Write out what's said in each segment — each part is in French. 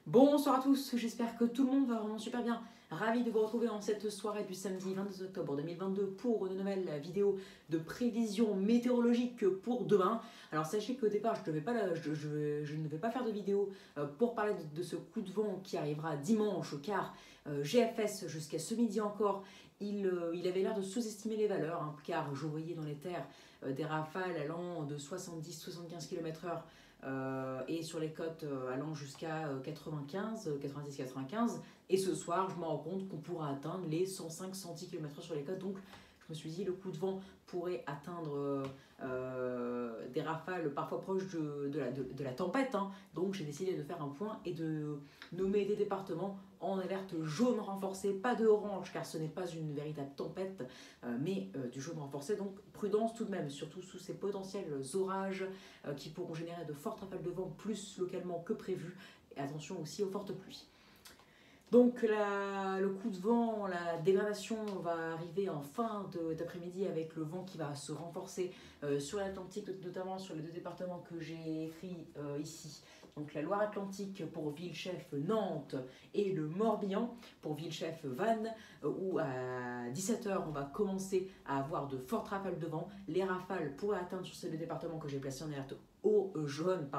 Bonsoir à tous, j'espère que tout le monde va vraiment super bien. Ravi de vous retrouver en cette soirée du samedi 22 octobre 2022 pour une nouvelle vidéo de prévision météorologique pour demain. Alors sachez qu'au départ je ne vais pas faire de vidéo pour parler de ce coup de vent qui arrivera dimanche car GFS jusqu'à ce midi encore il avait l'air de sous-estimer les valeurs car je voyais dans les terres des rafales allant de 70-75 km/h et sur les côtes allant jusqu'à 90-95. Et ce soir, je me rends compte qu'on pourra atteindre les 105-110 km/h sur les côtes. Donc, je me suis dit, le coup de vent pourrait atteindre des rafales parfois proches de la tempête. Donc, j'ai décidé de faire un point et de nommer des départements en alerte jaune renforcée, pas de orange car ce n'est pas une véritable tempête, mais du jaune renforcé. Donc, prudence tout de même, surtout sous ces potentiels orages qui pourront générer de fortes rafales de vent, plus localement que prévu. Et attention aussi aux fortes pluies. Donc le coup de vent, la dégradation va arriver en fin d'après-midi avec le vent qui va se renforcer sur l'Atlantique, notamment sur les deux départements que j'ai écrits ici. Donc la Loire-Atlantique pour Villechef, Nantes et le Morbihan pour Villechef, Vannes, où à 17h on va commencer à avoir de fortes rafales de vent. Les rafales pourraient atteindre sur ces deux départements que j'ai placés en alerte au jaune,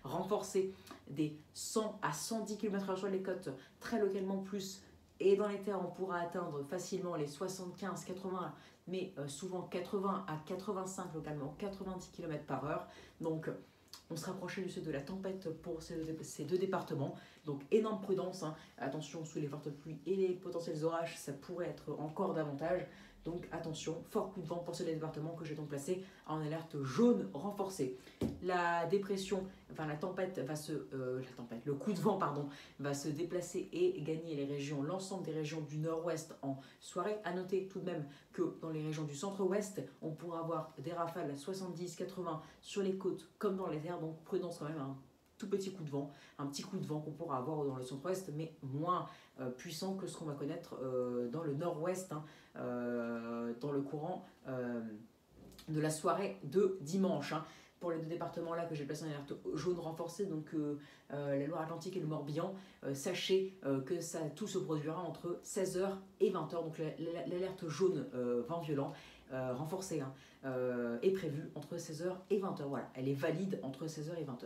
renforcées des 100 à 110 km/h sur les côtes, très localement plus. Et dans les terres, on pourra atteindre facilement les 75-80, mais souvent 80 à 85 localement, 90 km/h. Donc, on se rapprochait du seuil de la tempête pour ces deux départements. Donc, énorme prudence. Attention sous les fortes pluies et les potentiels orages, ça pourrait être encore davantage. Donc attention, fort coup de vent pour ces départements que j'ai donc placés en alerte jaune renforcée. La dépression, enfin la tempête va le coup de vent va se déplacer et gagner les régions, l'ensemble des régions du nord-ouest en soirée. À noter tout de même que dans les régions du centre-ouest, on pourra avoir des rafales à 70-80 sur les côtes comme dans les airs, donc prudence quand même. Tout petit coup de vent, un petit coup de vent qu'on pourra avoir dans le centre-ouest, mais moins puissant que ce qu'on va connaître dans le nord-ouest, dans le courant de la soirée de dimanche. Pour les deux départements là que j'ai placé en alerte jaune renforcée, donc la Loire-Atlantique et le Morbihan, sachez que tout se produira entre 16h et 20h, donc l'alerte jaune vent violent renforcée est prévue entre 16h et 20h. Voilà, elle est valide entre 16h et 20h.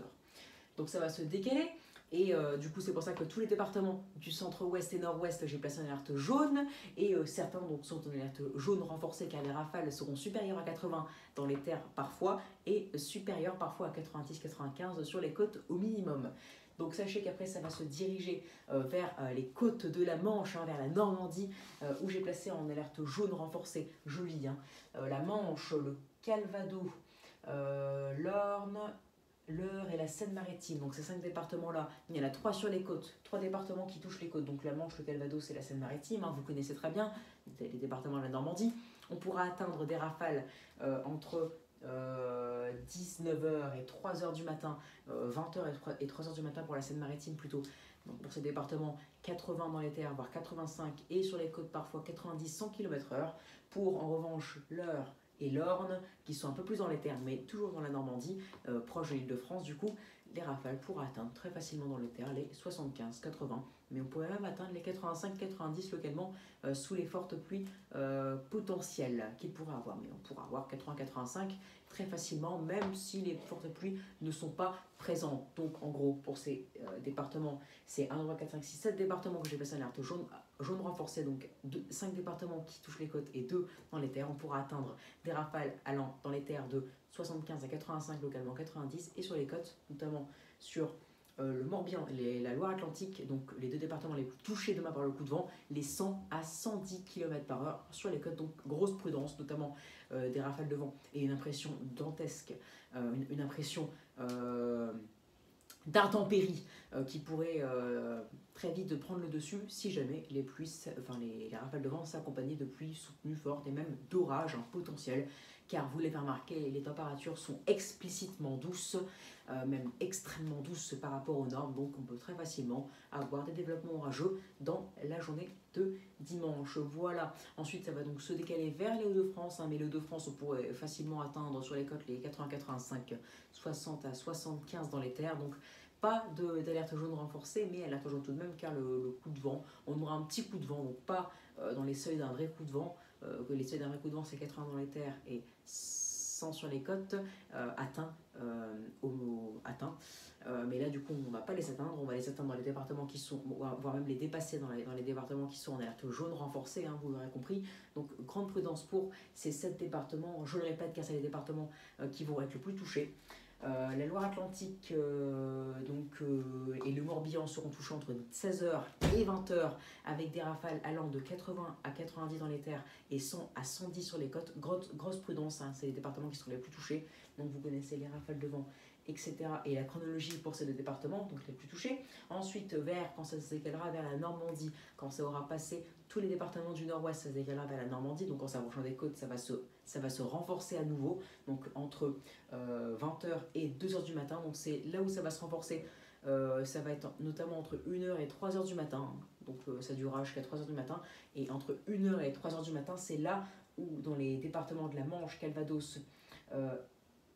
Donc ça va se décaler. Et du coup, c'est pour ça que tous les départements du centre-ouest et nord-ouest, j'ai placé en alerte jaune. Et certains donc, sont en alerte jaune renforcée car les rafales seront supérieures à 80 dans les terres parfois et supérieures parfois à 90-95 sur les côtes au minimum. Donc sachez qu'après, ça va se diriger vers les côtes de la Manche, vers la Normandie, où j'ai placé en alerte jaune renforcée, joli. La Manche, le Calvados, l'Orne, l'Eure et la Seine-Maritime. Donc ces 5 départements-là, il y en a 3 sur les côtes, 3 départements qui touchent les côtes, donc la Manche, le Calvados et la Seine-Maritime, vous connaissez très bien, les départements de la Normandie. On pourra atteindre des rafales entre 19h et 3h du matin, 20h et 3h du matin pour la Seine-Maritime plutôt. Donc pour ces départements, 80 dans les terres, voire 85, et sur les côtes parfois 90-100 km/h. Pour en revanche l'Eure et l'Orne, qui sont un peu plus dans les terres, mais toujours dans la Normandie, proche de l'Île-de-France, du coup, les rafales pourraient atteindre très facilement dans les terres les 75-80, mais on pourrait même atteindre les 85-90 localement sous les fortes pluies potentielles qu'il pourrait avoir. Mais on pourra avoir 80-85 très facilement, même si les fortes pluies ne sont pas présentes. Donc en gros, pour ces départements, c'est 1, 2, 3, 4, 5, 6, 7 départements que j'ai placé en alerte jaune renforcé, donc 5 départements qui touchent les côtes et 2 dans les terres. On pourra atteindre des rafales allant dans les terres de 75 à 85, localement 90, et sur les côtes, notamment sur le Morbihan et la Loire-Atlantique, donc les deux départements les plus touchés demain par le coup de vent, les 100 à 110 km/h sur les côtes, donc grosse prudence, notamment des rafales de vent et une impression dantesque, une impression d'intempéries qui pourrait très vite prendre le dessus si jamais les rafales de vent s'accompagnaient de pluies soutenues fortes et même d'orages potentiels, car vous l'avez remarqué, les températures sont explicitement douces, même extrêmement douces par rapport aux normes, donc on peut très facilement avoir des développements orageux dans la journée de dimanche. Voilà, ensuite ça va donc se décaler vers les Hauts-de-France, mais les Hauts-de-France on pourrait facilement atteindre sur les côtes les 80-85, 60 à 75 dans les terres, donc Pas d'alerte jaune renforcée, mais alerte jaune tout de même car le coup de vent, on aura un petit coup de vent, donc pas dans les seuils d'un vrai coup de vent, que les seuils d'un vrai coup de vent c'est 80 dans les terres et 100 sur les côtes, atteint. Mais là du coup on ne va pas les atteindre, on va les atteindre dans les départements qui sont, voire même les dépasser dans les départements qui sont en alerte jaune renforcée, hein, vous l'aurez compris. Donc grande prudence pour ces 7 départements, je le répète car c'est les départements qui vont être le plus touchés. La Loire-Atlantique et le Morbihan seront touchés entre 16h et 20h avec des rafales allant de 80 à 90 dans les terres et 100 à 110 sur les côtes. Grosse prudence, hein, c'est les départements qui seront les plus touchés. Donc vous connaissez les rafales de vent, etc. Et la chronologie pour ces deux départements, donc les plus touchés. Ensuite, quand ça se décalera vers la Normandie, quand ça aura passé tous les départements du nord-ouest, ça se décalera vers la Normandie. Donc quand ça approchera des côtes, ça va se renforcer à nouveau. Donc entre 20h et 2h du matin. Donc c'est là où ça va se renforcer. Ça va être notamment entre 1h et 3h du matin. Donc ça durera jusqu'à 3h du matin. Et entre 1h et 3h du matin, c'est là où dans les départements de la Manche, Calvados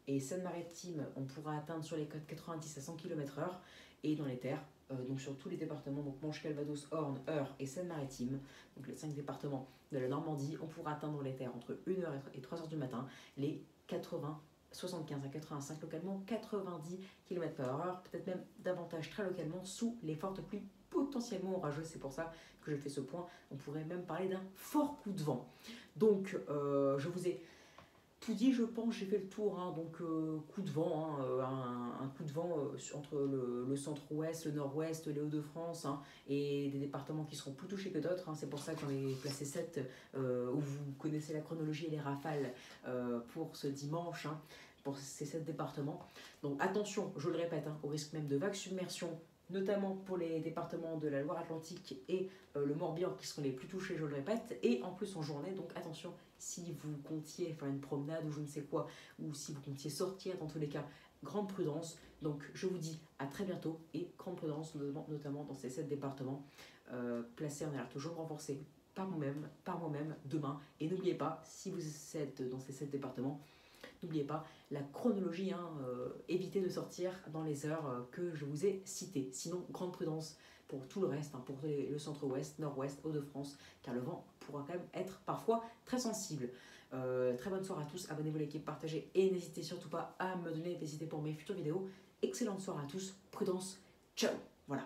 et Seine-Maritime, on pourra atteindre sur les côtes 90 à 100 km/h. Et dans les terres, donc sur tous les départements, donc Manche, Calvados, Orne, Eure et Seine-Maritime, donc les 5 départements de la Normandie, on pourra atteindre les terres entre 1h et 3h du matin, les 75 à 85, localement 90 km/h, peut-être même davantage très localement, sous les fortes pluies potentiellement orageuses. C'est pour ça que je fais ce point. On pourrait même parler d'un fort coup de vent. Donc, je vous ai tout dit, je pense, j'ai fait le tour. Hein, donc, coup de vent, hein, un coup de vent entre le centre-ouest, le nord-ouest, les Hauts-de-France, hein, et des départements qui seront plus touchés que d'autres. Hein, c'est pour ça que j'en ai placé 7 où vous connaissez la chronologie et les rafales pour ce dimanche, hein, pour ces 7 départements. Donc, attention, je le répète, hein, au risque même de vagues submersion, notamment pour les départements de la Loire-Atlantique et le Morbihan qui seront les plus touchés, je le répète, et en plus en journée. Donc attention, si vous comptiez faire une promenade ou je ne sais quoi, ou si vous comptiez sortir, dans tous les cas, grande prudence. Donc je vous dis à très bientôt et grande prudence, notamment dans ces 7 départements placés en alerte jaune renforcée par moi-même demain. Et n'oubliez pas, si vous êtes dans ces 7 départements, n'oubliez pas la chronologie, hein, évitez de sortir dans les heures que je vous ai citées. Sinon, grande prudence pour tout le reste, hein, pour le centre-ouest, nord-ouest, Hauts-de-France, car le vent pourra quand même être parfois très sensible. Très bonne soirée à tous, abonnez-vous à l'équipe, partagez et n'hésitez surtout pas à me donner des idées pour mes futures vidéos. Excellente soirée à tous, prudence, ciao, voilà.